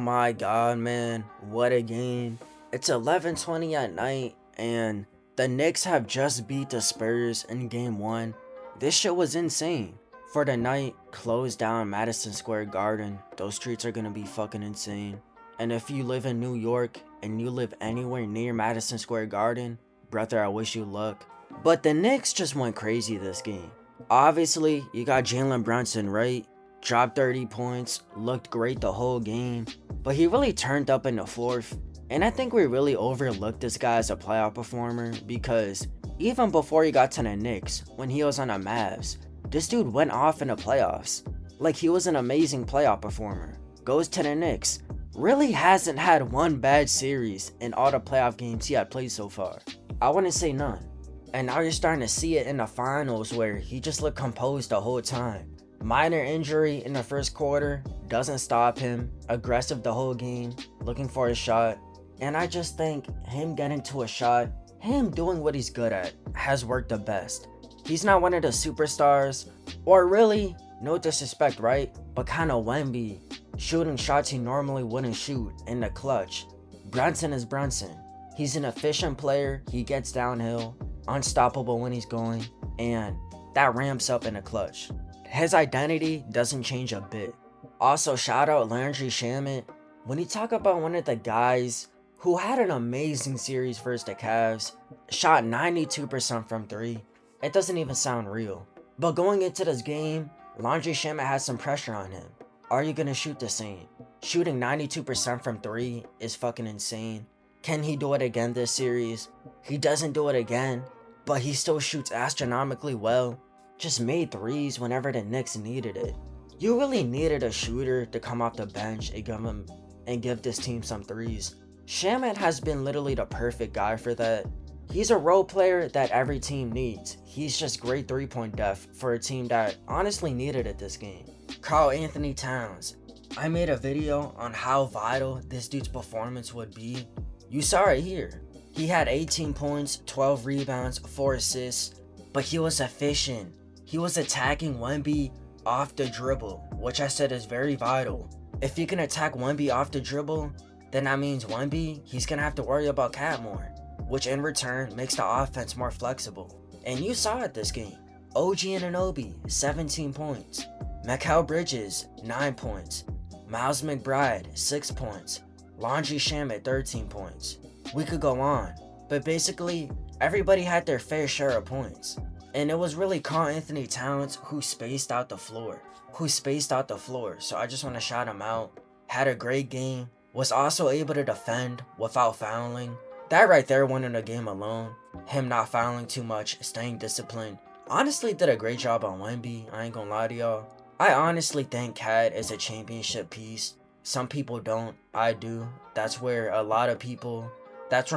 my god, man. What a game. It's 11:20 at night and the Knicks have just beat the Spurs in game 1. This shit was insane. For the night, closed down Madison Square Garden. Those streets are gonna be fucking insane. And if you live in New York and you live anywhere near Madison Square Garden, brother, I wish you luck. But the Knicks just went crazy this game. Obviously, you got Jalen Brunson, right? Dropped 30 points, looked great the whole game, but he really turned up in the fourth. And I think we really overlooked this guy as a playoff performer because even before he got to the Knicks, when he was on the Mavs, this dude went off in the playoffs. Like, he was an amazing playoff performer. Goes to the Knicks, really hasn't had one bad series in all the playoff games he had played so far. I wouldn't say none. And now you're starting to see it in the finals where he just looked composed the whole time. Minor injury in the first quarter doesn't stop him. Aggressive the whole game, looking for a shot. And I just think him getting to a shot, him doing what he's good at, has worked the best. He's not one of the superstars, or really, no disrespect, right? But kind of Wemby, shooting shots he normally wouldn't shoot in the clutch. Brunson is Brunson. He's an efficient player, he gets downhill, unstoppable when he's going, and that ramps up in the clutch. His identity doesn't change a bit. Also, shout out Landry Shamet. When you talk about one of the guys who had an amazing series versus the Cavs, shot 92% from 3, it doesn't even sound real. But going into this game, Landry Shamet has some pressure on him. Are you gonna shoot the same? Shooting 92% from 3 is fucking insane. Can he do it again this series? He doesn't do it again, but he still shoots astronomically well. Just made threes whenever the Knicks needed it. You really needed a shooter to come off the bench and give this team some threes. Shamet has been literally the perfect guy for that. He's a role player that every team needs. He's just great 3-point depth for a team that honestly needed it this game. Karl-Anthony Towns. I made a video on how vital this dude's performance would be. You saw it here. He had 18 points, 12 rebounds, 4 assists, but he was efficient. He was attacking Wemby off the dribble, which I said is very vital. If you can attack Wemby off the dribble, then that means Wemby, he's gonna have to worry about Cat more, which in return makes the offense more flexible. And you saw it this game. OG Anunoby, 17 points. Mikal Bridges, 9 points. Miles McBride, 6 points. Landry Shamet, 13 points. We could go on, but basically, everybody had their fair share of points. And it was really Karl-Anthony Towns who spaced out the floor. So I just want to shout him out. Had a great game. Was also able to defend without fouling. That right there won in the game alone. Him not fouling too much, staying disciplined. Honestly did a great job on Wemby, I ain't gonna lie to y'all. I honestly think Cat is a championship piece. Some people don't, I do. That's where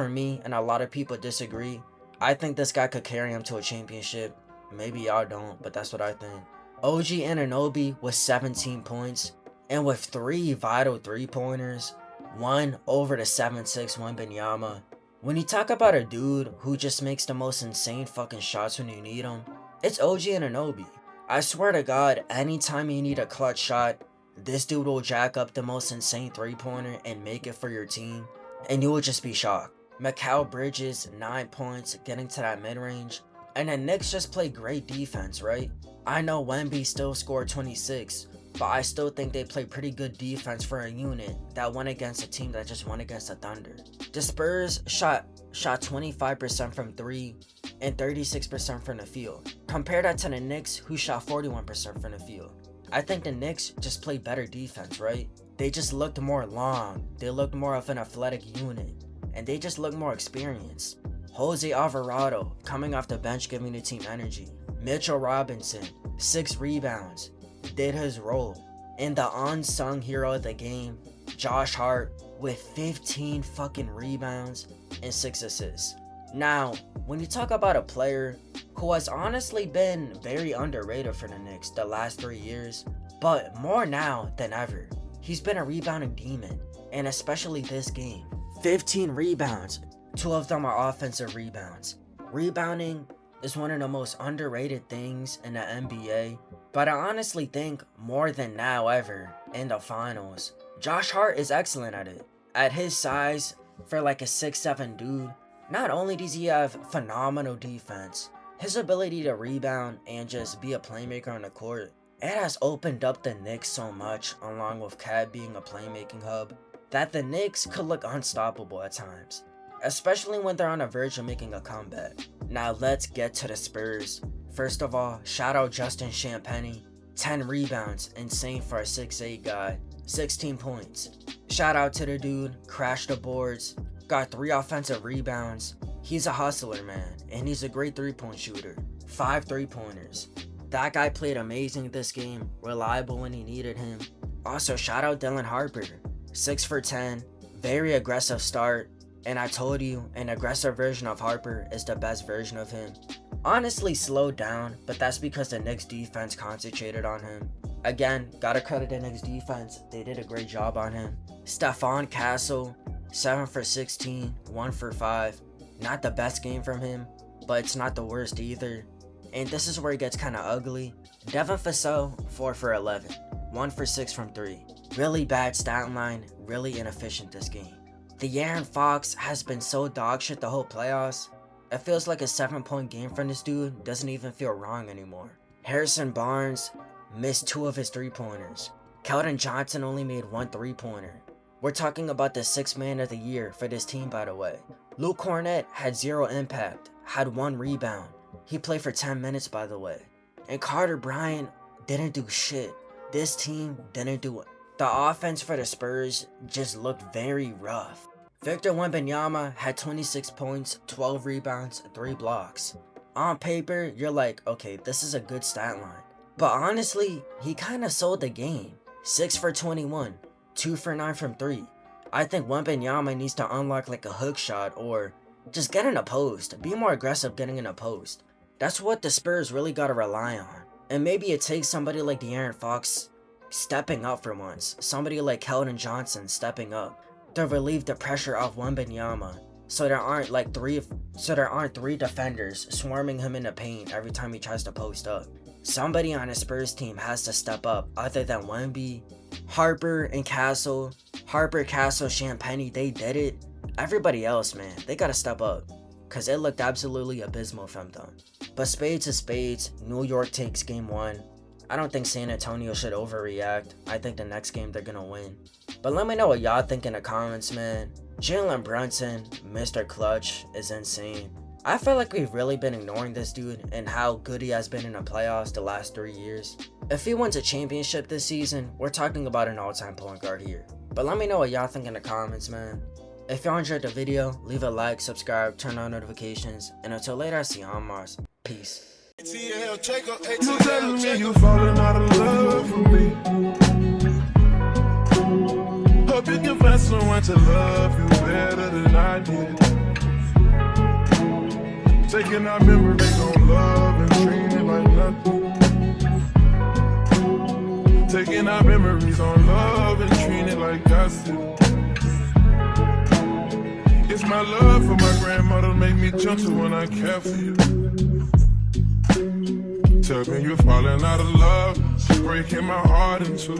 me and a lot of people disagree. I think this guy could carry him to a championship. Maybe y'all don't, but that's what I think. OG Anunoby with 17 points, and with 3 vital 3-pointers, 1 over the 7'6" Wembanyama. When you talk about a dude who just makes the most insane fucking shots when you need them, it's OG Anunoby. I swear to God, anytime you need a clutch shot, this dude will jack up the most insane 3-pointer and make it for your team, and you will just be shocked. Mikal Bridges, 9 points, getting to that mid-range. And the Knicks just play great defense, right? I know Wemby still scored 26, but I still think they play pretty good defense for a unit that went against a team that just went against the Thunder. The Spurs shot 25% from 3 and 36% from the field. Compare that to the Knicks, who shot 41% from the field. I think the Knicks just play better defense, right? They just looked more long. They looked more of an athletic unit. And they just look more experienced. Jose Alvarado coming off the bench giving the team energy. Mitchell Robinson, 6 rebounds, did his role. And the unsung hero of the game, Josh Hart, with 15 fucking rebounds and 6 assists. Now, when you talk about a player who has honestly been very underrated for the Knicks the last 3 years, but more now than ever, he's been a rebounding demon, and especially this game. 15 rebounds, 2 of them are offensive rebounds. Rebounding is one of the most underrated things in the NBA, but I honestly think more than now ever in the finals, Josh Hart is excellent at it. At his size, for like a 6'7" dude, not only does he have phenomenal defense, his ability to rebound and just be a playmaker on the court, it has opened up the Knicks so much, along with Cat being a playmaking hub, that the Knicks could look unstoppable at times, especially when they're on the verge of making a comeback. Now let's get to the Spurs. First of all, shout out Justin Champagnie, 10 rebounds, insane for a 6'8" guy, 16 points. Shout out to the dude, crashed the boards, got 3 offensive rebounds. He's a hustler, man, and he's a great 3-point shooter. 5 3-pointers. That guy played amazing this game, reliable when he needed him. Also, shout out Dylan Harper, 6 for 10, very aggressive start, and I told you, an aggressive version of Harper is the best version of him. Honestly slowed down, but that's because the Knicks defense concentrated on him. Again, gotta credit the Knicks defense, they did a great job on him. Stephon Castle, 7 for 16, 1 for 5. Not the best game from him, but it's not the worst either. And this is where it gets kinda ugly. Devin Vassell, 4 for 11, 1 for 6 from 3. Really bad stat line, really inefficient this game. De'Aaron Fox has been so dogshit the whole playoffs. It feels like a 7-point game from this dude doesn't even feel wrong anymore. Harrison Barnes missed 2 of his 3-pointers. Keldon Johnson only made 1 3-pointer. We're talking about the 6th man of the year for this team, by the way. Luke Cornett had 0 impact, had 1 rebound. He played for 10 minutes, by the way. And Carter Bryant didn't do shit. This team didn't do it. The offense for the Spurs just looked very rough. Victor Wembanyama had 26 points, 12 rebounds, 3 blocks. On paper, you're like, okay, this is a good stat line. But honestly, he kinda sold the game. 6 for 21, 2 for 9 from 3. I think Wembanyama needs to unlock like a hook shot or just get in a post. Be more aggressive getting in a post. That's what the Spurs really gotta rely on. And maybe it takes somebody like De'Aaron Fox stepping up for once. Somebody like Keldon Johnson stepping up to relieve the pressure off Wembanyama, so there aren't 3 defenders swarming him in the paint every time he tries to post up. Somebody on the Spurs team has to step up other than Wemby. Harper and Castle, Champagnie, they did it. Everybody else, man, they gotta step up, cause it looked absolutely abysmal from them. But spades is spades. New York takes game 1. I don't think San Antonio should overreact. I think the next game they're gonna win. But let me know what y'all think in the comments, man. Jalen Brunson, Mr. Clutch, is insane. I feel like we've really been ignoring this dude and how good he has been in the playoffs the last 3 years. If he wins a championship this season, we're talking about an all-time point guard here. But let me know what y'all think in the comments, man. If y'all enjoyed the video, leave a like, subscribe, turn on notifications, and until later, I see you on Mars. Peace. You telling me you falling out of love with me. Hope you can find someone to love you better than I did. Taking our memories on love and treating it like nothing. Taking our memories on love and treating it like gossip. It's my love for my grandmother make me gentle when I care for you. Tell me you're falling out of love, she's breaking my heart in two.